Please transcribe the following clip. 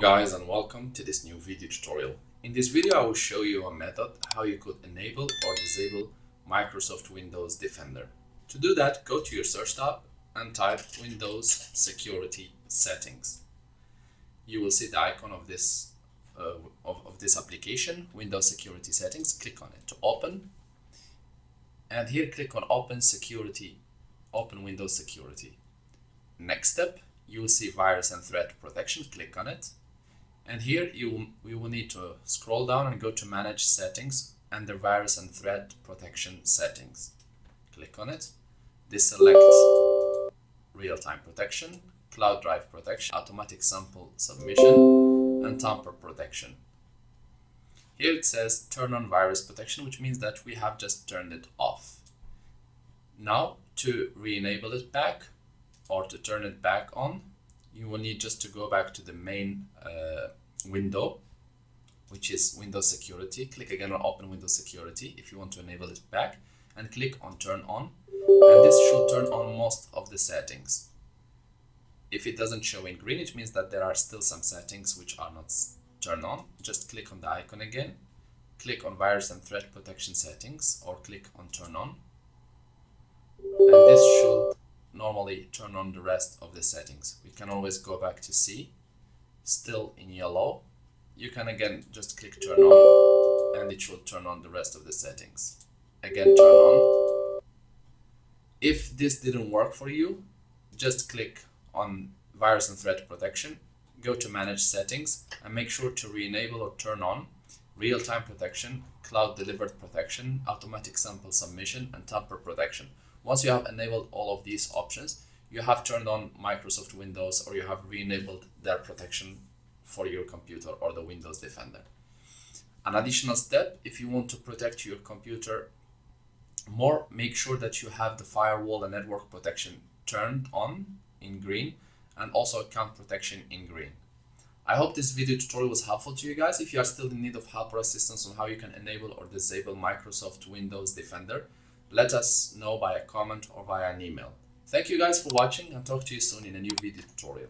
guys, and welcome to this new video tutorial. In this video I will show you a method how you could enable or disable Microsoft Windows Defender. To do that, go to your search tab and type Windows Security Settings. You will see the icon of this application, Windows Security Settings. Click on it to open, and here click on Open Windows Security. Next step, you will see Virus and Threat Protection. Click on it, and here we will need to scroll down and go to Manage Settings under Virus and Threat Protection Settings. Click on it. Deselect Real-Time Protection, Cloud Drive Protection, Automatic Sample Submission, and Tamper Protection. Here it says Turn on Virus Protection, which means that we have just turned it off. Now, to re-enable it back, or to turn it back on, you will need just to go back to the main window, which is Windows Security. Click again on Open Windows Security if you want to enable it back, and click on Turn On, and this should turn on most of the settings. If it doesn't show in green, it means that there are still some settings which are not turned on. Just click on the icon again, click on Virus and Threat Protection Settings, or click on Turn On, and this should normally turn on the rest of the settings. We can always go back to see, still in yellow. You can again just click Turn On, and it should turn on the rest of the settings. Again, Turn On. If this didn't work for you, just click on Virus and Threat Protection, go to Manage Settings, and make sure to re-enable or turn on Real-Time Protection, Cloud Delivered Protection, Automatic Sample Submission, and Tamper Protection. Once you have enabled all of these options, you have turned on Microsoft Windows, or you have re-enabled their protection for your computer or the Windows Defender. An additional step, if you want to protect your computer more, make sure that you have the firewall and network protection turned on in green, and also account protection in green. I hope this video tutorial was helpful to you guys. If you are still in need of help or assistance on how you can enable or disable Microsoft Windows Defender, let us know by a comment or via an email. Thank you guys for watching, and talk to you soon in a new video tutorial.